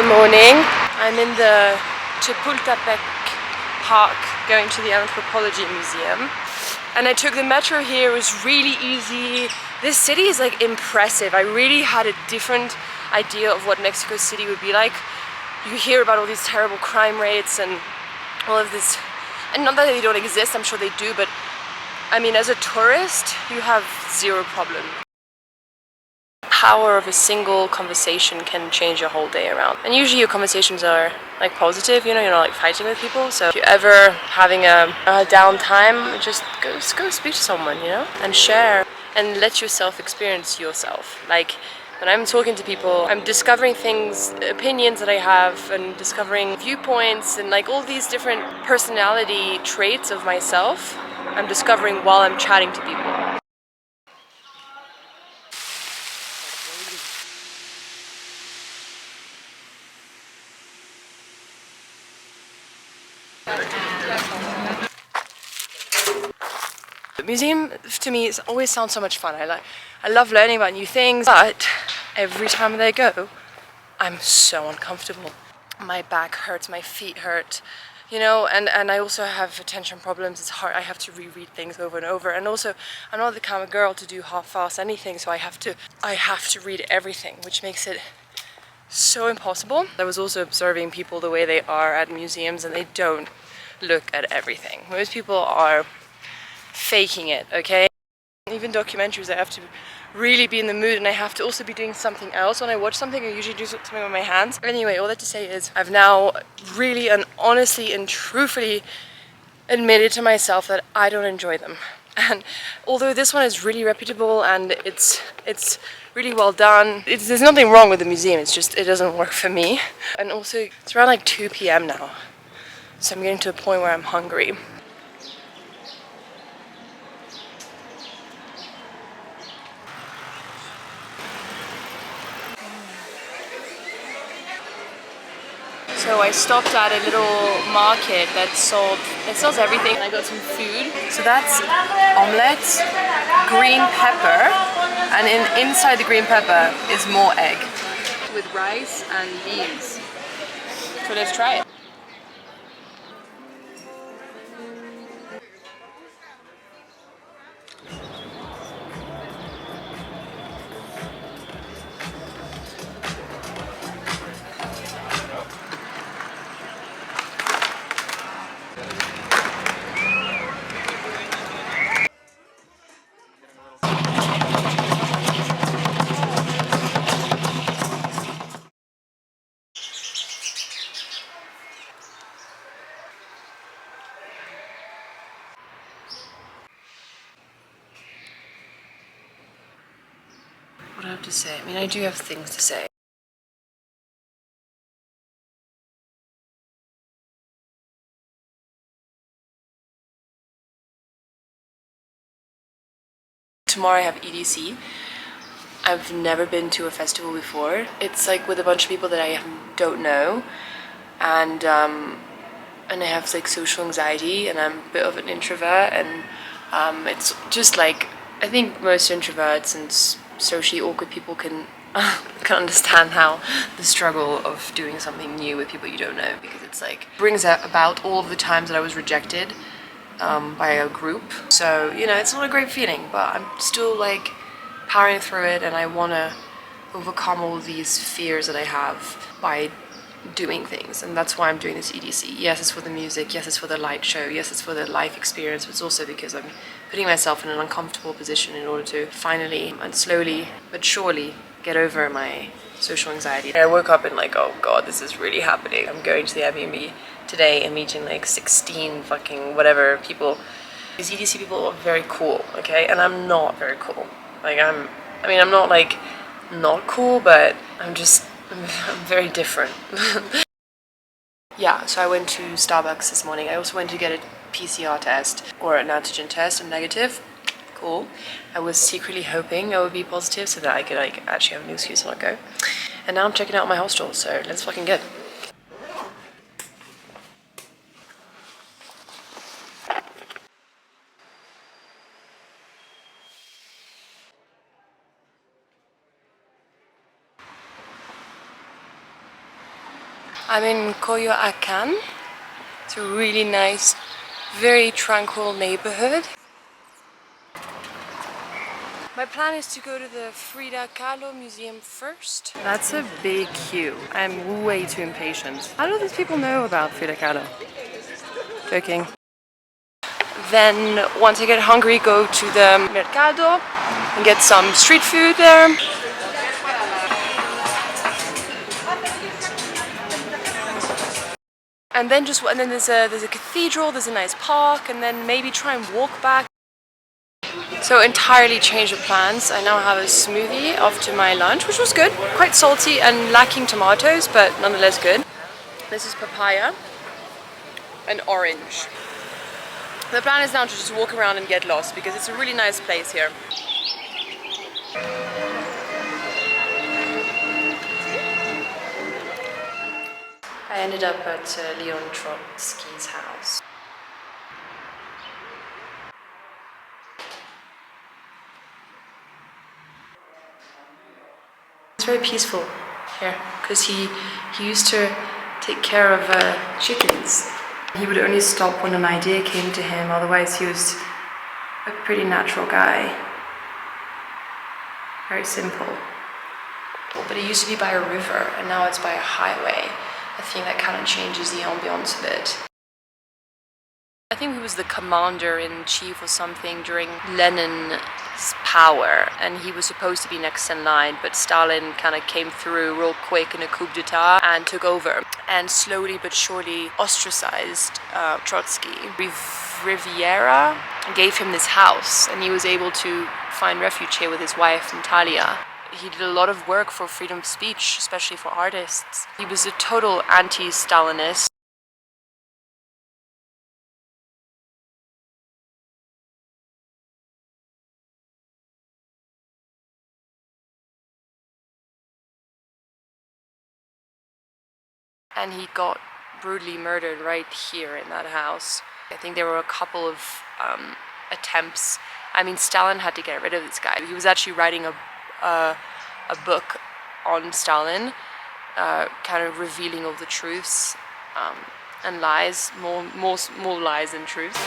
morning. I'm in the Chapultepec park going to the Anthropology Museum. And I took the metro here. It was really easy. This city is like impressive. I really had a different idea of what Mexico City would be like. You hear about all these terrible crime rates and all of this, and not that they don't exist, I'm sure they do, but I mean, as a tourist, you have zero problem. The power of a single conversation can change your whole day around. And usually your conversations are like positive, you know, you're not like fighting with people. So if you're ever having a downtime, just go speak to someone, you know, and share and let yourself experience yourself. Like, when I'm talking to people, I'm discovering things, opinions that I have, and discovering viewpoints and like all these different personality traits of myself I'm discovering while I'm chatting to people. The museum, to me, always sounds so much fun. I love learning about new things, but every time that I go, I'm so uncomfortable. My back hurts, my feet hurt, you know, and I also have attention problems. It's hard. I have to reread things over and over, and also I'm not the kind of girl to do half-fast anything, so I have to read everything, which makes it so impossible. I was also observing people the way they are at museums, and they don't look at everything. Most people are faking it, okay? Even documentaries, I have to really be in the mood, and I have to also be doing something else. When I watch something, I usually do something with my hands. Anyway, all that to say is I've now really and honestly and truthfully admitted to myself that I don't enjoy them. And although this one is really reputable and it's really well done, there's nothing wrong with the museum, it's just it doesn't work for me. And also it's around like 2 p.m. now, so I'm getting to a point where I'm hungry. So I stopped at a little market that sells everything. I got some food. So that's omelette, green pepper, and inside the green pepper is more egg with rice and beans. So let's try it. What do I have to say? I mean, I do have things to say. Tomorrow I have EDC. I've never been to a festival before. It's like with a bunch of people that I don't know, and I have like social anxiety, and I'm a bit of an introvert, and it's just like, I think most introverts and socially awkward people can understand how the struggle of doing something new with people you don't know, because it's like brings about all of the times that I was rejected by a group. So, you know, it's not a great feeling, but I'm still like powering through it, and I want to overcome all these fears that I have by doing things, and that's why I'm doing this EDC. Yes, it's for the music, yes, it's for the light show, yes, it's for the life experience, but it's also because I'm putting myself in an uncomfortable position in order to finally and slowly but surely get over my social anxiety. I woke up and like, oh god, this is really happening. I'm going to the Airbnb today and meeting like 16 fucking whatever people. These EDC people are very cool, okay, and I'm not very cool. Like I'm not like not cool, but I'm very different. Yeah, so I went to Starbucks this morning. I also went to get a PCR test or an antigen test. I'm negative. Cool. I was secretly hoping I would be positive so that I could like actually have an excuse to not go. And now I'm checking out my hostel, so let's fucking go. I'm in Coyoacan. It's a really nice, very tranquil neighborhood. My plan is to go to the Frida Kahlo Museum first. That's a big queue. I'm way too impatient. How do these people know about Frida Kahlo? Joking. Then once I get hungry, go to the mercado and get some street food there. And then there's a cathedral, there's a nice park, and then maybe try and walk back. So entirely change of plans. I now have a smoothie after my lunch, which was good. Quite salty and lacking tomatoes, but nonetheless good. This is papaya and orange. The plan is now to just walk around and get lost because it's a really nice place here. I ended up at Leon Trotsky's house. It's very peaceful here because he used to take care of chickens. He would only stop when an idea came to him, otherwise he was a pretty natural guy. Very simple. But it used to be by a river and now it's by a highway. I think that kind of changes the ambiance a bit. I think he was the commander-in-chief or something during Lenin's power, and he was supposed to be next in line, but Stalin kind of came through real quick in a coup d'etat and took over, and slowly but surely ostracized Trotsky. Riviera gave him this house, and he was able to find refuge here with his wife, Natalia. He did a lot of work for freedom of speech, especially for artists. He was a total anti-Stalinist. And he got brutally murdered right here in that house. I think there were a couple of attempts. I mean, Stalin had to get rid of this guy. He was actually writing a book on Stalin, kind of revealing all the truths and lies, more lies than truths.